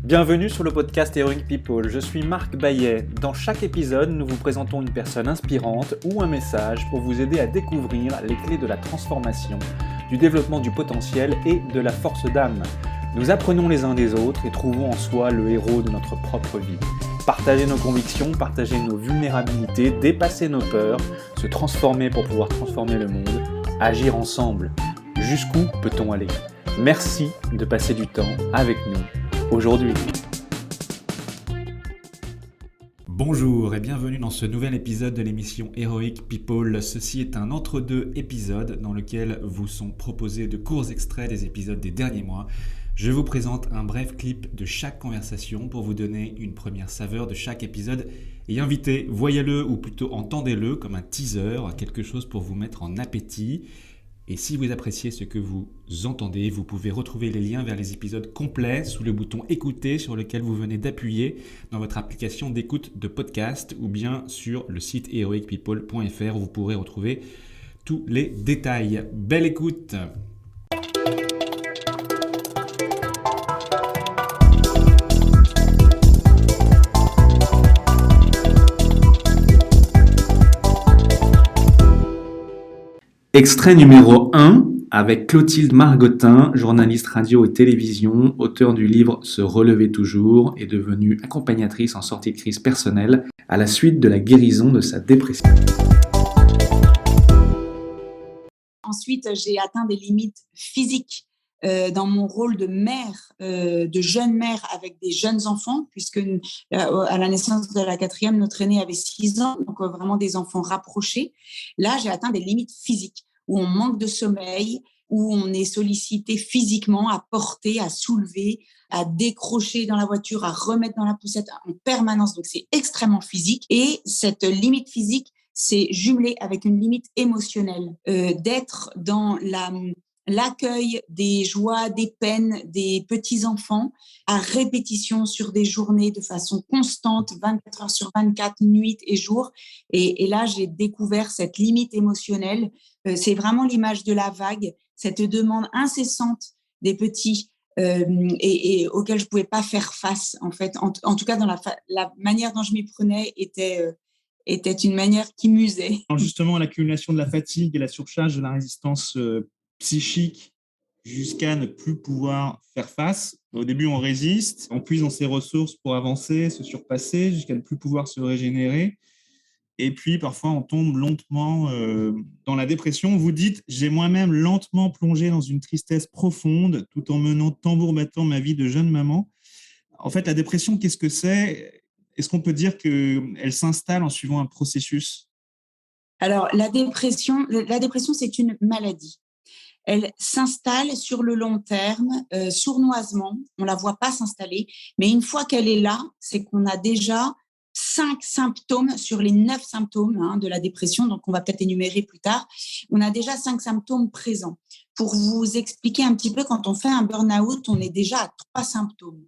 Bienvenue sur le podcast Heroic People, je suis Marc Baillet. Dans chaque épisode, nous vous présentons une personne inspirante ou un message pour vous aider à découvrir les clés de la transformation, du développement du potentiel et de la force d'âme. Nous apprenons les uns des autres et trouvons en soi le héros de notre propre vie. Partager nos convictions, partager nos vulnérabilités, dépasser nos peurs, se transformer pour pouvoir transformer le monde, agir ensemble. Jusqu'où peut-on aller ? Merci de passer du temps avec nous aujourd'hui. Bonjour et bienvenue dans ce nouvel épisode de l'émission Heroic People. Ceci est un entre-deux épisode dans lequel vous sont proposés de courts extraits des épisodes des derniers mois. Je vous présente un bref clip de chaque conversation pour vous donner une première saveur de chaque épisode et inviter, voyez-le ou plutôt entendez-le comme un teaser, quelque chose pour vous mettre en appétit. Et si vous appréciez ce que vous entendez, vous pouvez retrouver les liens vers les épisodes complets sous le bouton écouter sur lequel vous venez d'appuyer dans votre application d'écoute de podcast ou bien sur le site heroicpeople.fr où vous pourrez retrouver tous les détails. Belle écoute! Extrait numéro 1 avec Clotilde Margottin, journaliste radio et télévision, auteure du livre Se relever toujours et devenue accompagnatrice en sortie de crise personnelle à la suite de la guérison de sa dépression. Ensuite, j'ai atteint des limites physiques dans mon rôle de mère, de jeune mère avec des jeunes enfants, puisque à la naissance de la quatrième, notre aîné avait 6 ans, donc vraiment des enfants rapprochés. Là, j'ai atteint des limites physiques où on manque de sommeil, où on est sollicité physiquement à porter, à soulever, à décrocher dans la voiture, à remettre dans la poussette en permanence. Donc, c'est extrêmement physique. Et cette limite physique, c'est jumelé avec une limite émotionnelle, d'être dans l'accueil des joies, des peines des petits-enfants à répétition sur des journées de façon constante, 24 heures sur 24, nuit et jour. Et là, j'ai découvert cette limite émotionnelle. C'est vraiment l'image de la vague, cette demande incessante des petits et auxquels je ne pouvais pas faire face, en fait. En tout cas, dans la manière dont je m'y prenais était une manière qui m'usait. Alors justement, l'accumulation de la fatigue et la surcharge de la résistance psychique jusqu'à ne plus pouvoir faire face. Au début, on résiste, on puise dans ses ressources pour avancer, se surpasser, jusqu'à ne plus pouvoir se régénérer. Et puis, parfois, on tombe lentement dans la dépression. Vous dites, j'ai moi-même lentement plongé dans une tristesse profonde, tout en menant tambour battant ma vie de jeune maman. En fait, la dépression, qu'est-ce que c'est ? Est-ce qu'on peut dire qu'elle s'installe en suivant un processus ? Alors, la dépression, c'est une maladie. Elle s'installe sur le long terme, sournoisement. On ne la voit pas s'installer. Mais une fois qu'elle est là, c'est qu'on a déjà 5 symptômes sur les 9 symptômes de la dépression. Donc, on va peut-être énumérer plus tard. On a déjà 5 symptômes présents. Pour vous expliquer un petit peu, quand on fait un burn-out, on est déjà à 3 symptômes.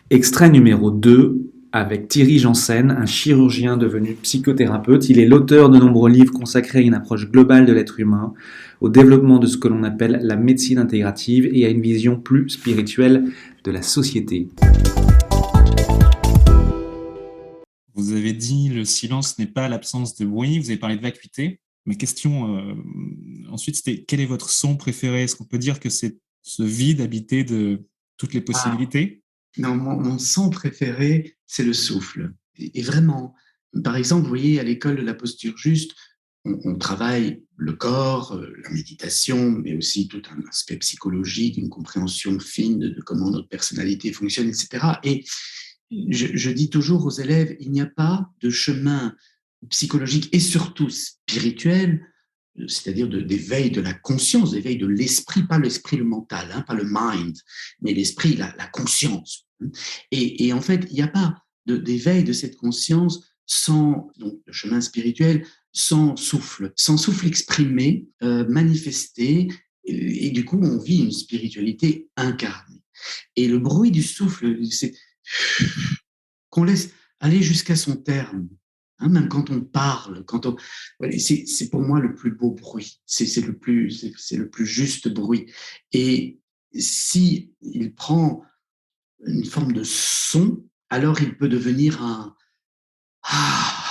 Extrait numéro 2 avec Thierry Janssen, un chirurgien devenu psychothérapeute. Il est l'auteur de nombreux livres consacrés à une approche globale de l'être humain, au développement de ce que l'on appelle la médecine intégrative et à une vision plus spirituelle de la société. Vous avez dit le silence n'est pas l'absence de bruit, vous avez parlé de vacuité. Mes questions ensuite, c'était quel est votre son préféré ? Est-ce qu'on peut dire que c'est ce vide habité de toutes les possibilités ? Non, mon son préféré, c'est le souffle. Et vraiment, par exemple, vous voyez, à l'école de la posture juste, on travaille le corps, la méditation, mais aussi tout un aspect psychologique, une compréhension fine de comment notre personnalité fonctionne, etc. Et je dis toujours aux élèves, il n'y a pas de chemin psychologique et surtout spirituel, c'est-à-dire d'éveil de la conscience, d'éveil de l'esprit, pas l'esprit, le mental, pas le mind, mais l'esprit, la conscience. Et en fait, il n'y a pas d'éveil de cette conscience sans donc, le chemin spirituel, sans souffle exprimé, manifesté, et du coup, on vit une spiritualité incarnée. Et le bruit du souffle, c'est qu'on laisse aller jusqu'à son terme. Hein, même quand on parle, c'est pour moi le plus beau bruit, c'est le plus juste bruit. Et si il prend une forme de son, alors il peut devenir un ah.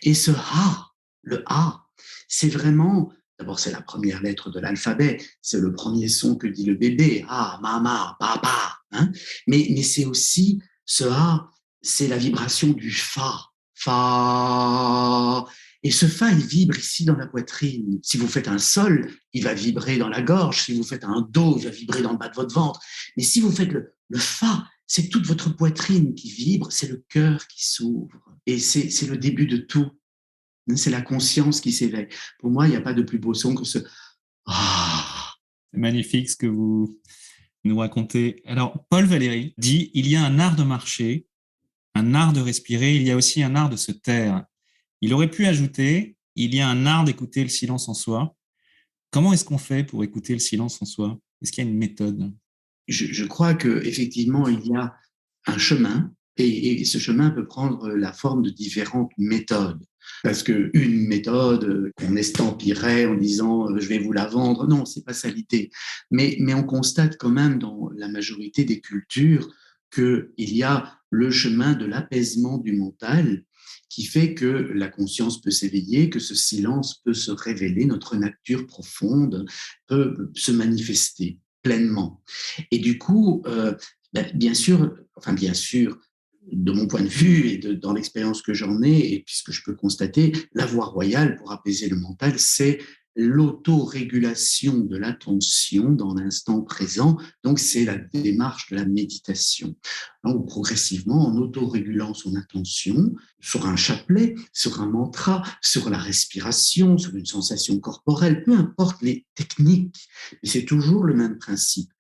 Et ce ah, le ah, c'est vraiment, d'abord c'est la première lettre de l'alphabet, c'est le premier son que dit le bébé, ah, mama, papa, hein. Mais c'est aussi ce ah, c'est la vibration du fa, fa. Et ce fa, il vibre ici dans la poitrine. Si vous faites un sol, il va vibrer dans la gorge. Si vous faites un do, il va vibrer dans le bas de votre ventre. Mais si vous faites le fa, c'est toute votre poitrine qui vibre, c'est le cœur qui s'ouvre. Et c'est le début de tout. C'est la conscience qui s'éveille. Pour moi, il n'y a pas de plus beau son que ce ah. C'est magnifique ce que vous nous racontez. Alors, Paul Valéry dit, il y a un art de marcher, un art de respirer, il y a aussi un art de se taire. Il aurait pu ajouter, il y a un art d'écouter le silence en soi. Comment est-ce qu'on fait pour écouter le silence en soi? Est-ce qu'il y a une méthode? Je crois qu'effectivement, il y a un chemin, et ce chemin peut prendre la forme de différentes méthodes. Parce qu'une méthode qu'on estampillerait en disant je vais vous la vendre, non, c'est pas ça l'idée. Mais on constate quand même dans la majorité des cultures qu'il y a le chemin de l'apaisement du mental qui fait que la conscience peut s'éveiller, que ce silence peut se révéler, notre nature profonde peut se manifester pleinement. Et du coup, bien sûr, de mon point de vue et dans l'expérience que j'en ai, et puisque je peux constater, la voie royale pour apaiser le mental, c'est l'autorégulation de l'attention dans l'instant présent. Donc, c'est la démarche de la méditation. Donc, progressivement, en autorégulant son attention sur un chapelet, sur un mantra, sur la respiration, sur une sensation corporelle, peu importe les techniques, mais c'est toujours le même principe.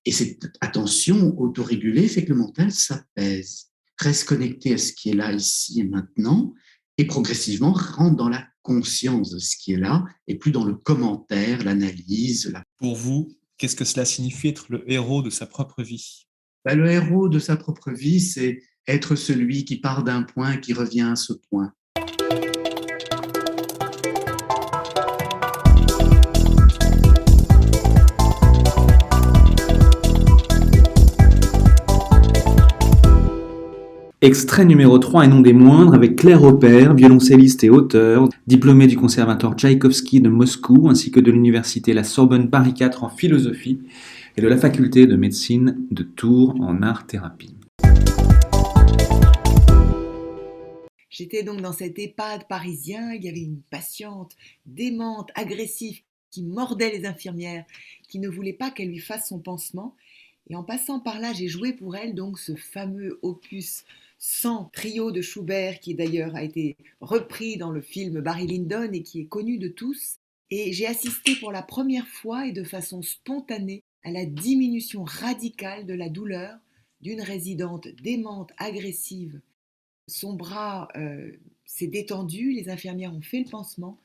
Et cette attention autorégulée fait que le mental s'apaise, reste connecté à ce qui est là, ici et maintenant, et progressivement rentre dans la conscience de ce qui est là, et plus dans le commentaire, l'analyse. Pour vous, qu'est-ce que cela signifie être le héros de sa propre vie? Le héros de sa propre vie, c'est être celui qui part d'un point, qui revient à ce point. Extrait numéro 3 et non des moindres avec Claire Opère, violoncelliste et auteure, diplômée du conservatoire Tchaïkovski de Moscou ainsi que de l'université La Sorbonne Paris IV en philosophie et de la faculté de médecine de Tours en art-thérapie. J'étais donc dans cet EHPAD parisien, il y avait une patiente démente, agressive, qui mordait les infirmières, qui ne voulait pas qu'elle lui fasse son pansement. Et en passant par là, j'ai joué pour elle donc ce fameux opus 100 trio de Schubert, qui d'ailleurs a été repris dans le film Barry Lyndon et qui est connu de tous. Et j'ai assisté pour la première fois et de façon spontanée à la diminution radicale de la douleur d'une résidente démente, agressive. Son bras s'est détendu, les infirmières ont fait le pansement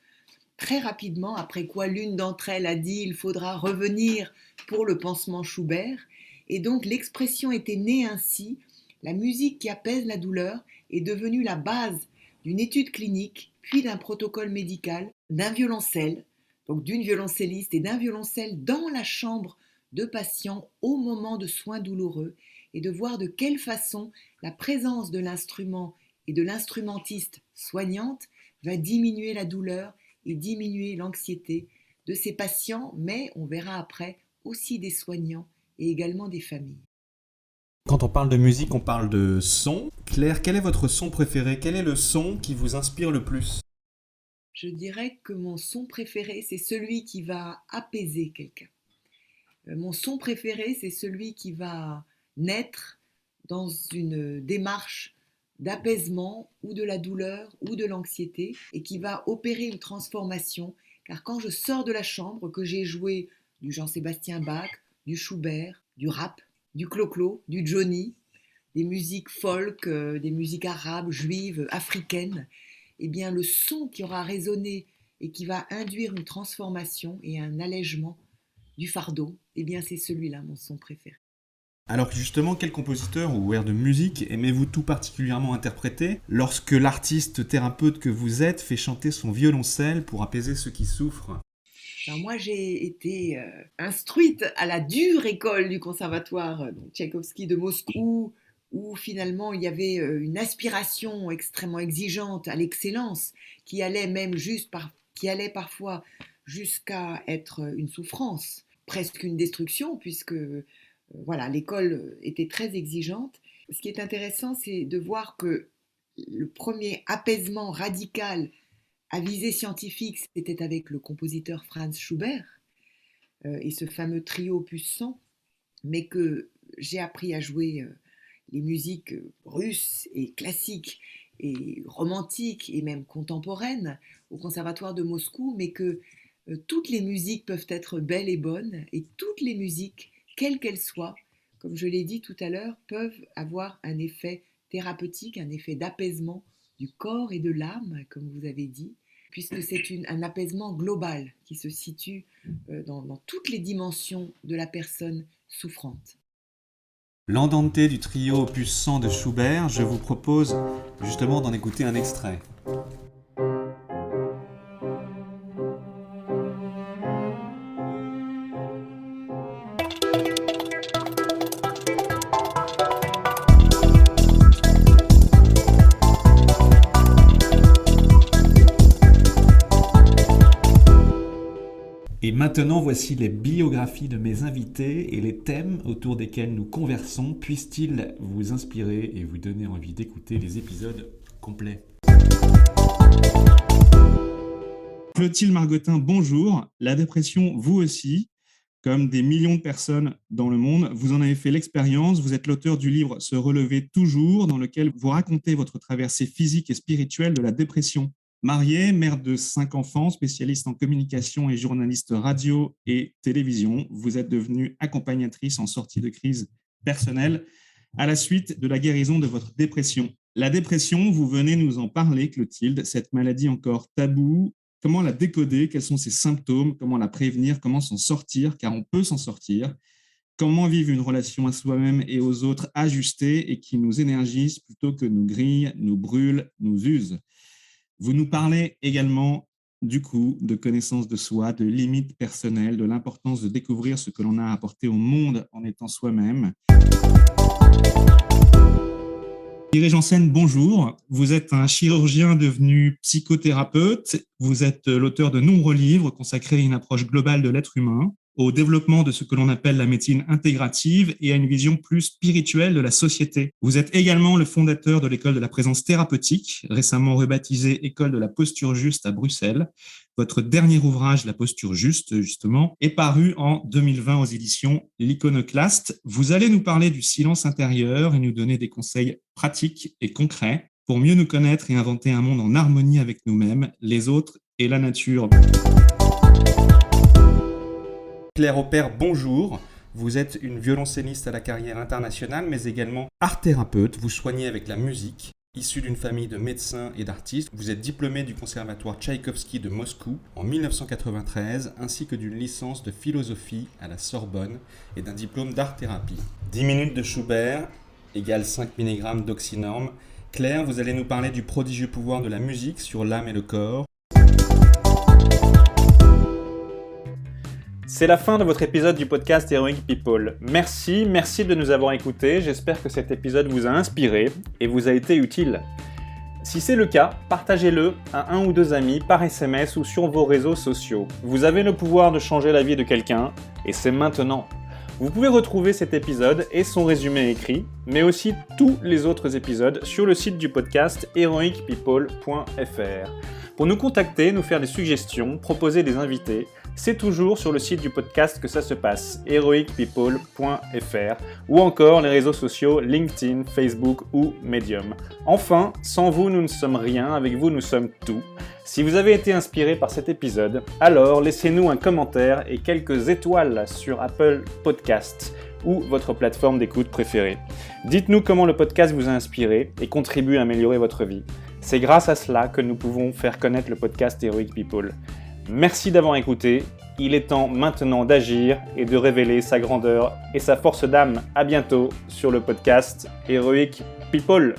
très rapidement, après quoi l'une d'entre elles a dit « il faudra revenir pour le pansement Schubert ». Et donc l'expression était née ainsi, la musique qui apaise la douleur est devenue la base d'une étude clinique, puis d'un protocole médical, d'un violoncelle, donc d'une violoncelliste et d'un violoncelle dans la chambre de patients au moment de soins douloureux, et de voir de quelle façon la présence de l'instrument et de l'instrumentiste soignante va diminuer la douleur et diminuer l'anxiété de ces patients, mais on verra après aussi des soignants et également des familles. Quand on parle de musique, on parle de son. Claire, quel est votre son préféré? Quel est le son qui vous inspire le plus? Je dirais que mon son préféré, c'est celui qui va apaiser quelqu'un. Mon son préféré, c'est celui qui va naître dans une démarche d'apaisement ou de la douleur ou de l'anxiété et qui va opérer une transformation. Car quand je sors de la chambre, que j'ai joué du Jean-Sébastien Bach, du Schubert, du rap, du clo-clo, du Johnny, des musiques folk, des musiques arabes, juives, africaines, eh bien le son qui aura résonné et qui va induire une transformation et un allègement du fardeau, eh bien c'est celui-là mon son préféré. Alors justement, quel compositeur ou air de musique aimez-vous tout particulièrement interpréter lorsque l'artiste thérapeute que vous êtes fait chanter son violoncelle pour apaiser ceux qui souffrent ? Alors moi, j'ai été instruite à la dure école du conservatoire donc Tchaïkovski de Moscou, où finalement il y avait une aspiration extrêmement exigeante à l'excellence, qui allait qui allait parfois jusqu'à être une souffrance, presque une destruction, puisque voilà, l'école était très exigeante. Ce qui est intéressant, c'est de voir que le premier apaisement radical à visée scientifique, c'était avec le compositeur Franz Schubert et ce fameux trio opus 100, mais que j'ai appris à jouer les musiques russes et classiques et romantiques et même contemporaines au conservatoire de Moscou, mais que toutes les musiques peuvent être belles et bonnes, et toutes les musiques, quelles qu'elles soient, comme je l'ai dit tout à l'heure, peuvent avoir un effet thérapeutique, un effet d'apaisement du corps et de l'âme, comme vous avez dit, puisque c'est un apaisement global qui se situe dans toutes les dimensions de la personne souffrante. L'Andante du trio opus 100 de Schubert, je vous propose justement d'en écouter un extrait. Et maintenant, voici les biographies de mes invités et les thèmes autour desquels nous conversons. Puissent-ils vous inspirer et vous donner envie d'écouter les épisodes complets ? Clotilde Margottin, bonjour. La dépression, vous aussi, comme des millions de personnes dans le monde, vous en avez fait l'expérience. Vous êtes l'auteur du livre « Se relever toujours » dans lequel vous racontez votre traversée physique et spirituelle de la dépression. Mariée, mère de 5 enfants, spécialiste en communication et journaliste radio et télévision, vous êtes devenue accompagnatrice en sortie de crise personnelle à la suite de la guérison de votre dépression. La dépression, vous venez nous en parler, Clotilde, cette maladie encore taboue. Comment la décoder? Quels sont ses symptômes? Comment la prévenir? Comment s'en sortir? Car on peut s'en sortir. Comment vivre une relation à soi-même et aux autres ajustée et qui nous énergise plutôt que nous grille, nous brûle, nous use? Vous nous parlez également du coup de connaissance de soi, de limites personnelles, de l'importance de découvrir ce que l'on a à apporter au monde en étant soi-même. Thierry Janssen, bonjour. Vous êtes un chirurgien devenu psychothérapeute. Vous êtes l'auteur de nombreux livres consacrés à une approche globale de l'être humain, au développement de ce que l'on appelle la médecine intégrative et à une vision plus spirituelle de la société. Vous êtes également le fondateur de l'école de la présence thérapeutique, récemment rebaptisée École de la posture juste à Bruxelles. Votre dernier ouvrage, La posture juste, justement, est paru en 2020 aux éditions L'Iconoclaste. Vous allez nous parler du silence intérieur et nous donner des conseils pratiques et concrets pour mieux nous connaître et inventer un monde en harmonie avec nous-mêmes, les autres et la nature. Claire Aupert, bonjour. Vous êtes une violoncelliste à la carrière internationale, mais également art-thérapeute. Vous soignez avec la musique. Issue d'une famille de médecins et d'artistes, vous êtes diplômée du conservatoire Tchaïkovski de Moscou en 1993, ainsi que d'une licence de philosophie à la Sorbonne et d'un diplôme d'art-thérapie. 10 minutes de Schubert égale 5 mg d'oxynorme. Claire, vous allez nous parler du prodigieux pouvoir de la musique sur l'âme et le corps. C'est la fin de votre épisode du podcast Heroic People. Merci de nous avoir écoutés. J'espère que cet épisode vous a inspiré et vous a été utile. Si c'est le cas, partagez-le à 1 ou 2 amis par SMS ou sur vos réseaux sociaux. Vous avez le pouvoir de changer la vie de quelqu'un et c'est maintenant. Vous pouvez retrouver cet épisode et son résumé écrit, mais aussi tous les autres épisodes sur le site du podcast heroicpeople.fr. Pour nous contacter, nous faire des suggestions, proposer des invités, c'est toujours sur le site du podcast que ça se passe, heroicpeople.fr, ou encore les réseaux sociaux LinkedIn, Facebook ou Medium. Enfin, sans vous, nous ne sommes rien, avec vous, nous sommes tout. Si vous avez été inspiré par cet épisode, alors laissez-nous un commentaire et quelques étoiles sur Apple Podcasts ou votre plateforme d'écoute préférée. Dites-nous comment le podcast vous a inspiré et contribue à améliorer votre vie. C'est grâce à cela que nous pouvons faire connaître le podcast Heroic People. Merci d'avoir écouté. Il est temps maintenant d'agir et de révéler sa grandeur et sa force d'âme. À bientôt sur le podcast Heroic People.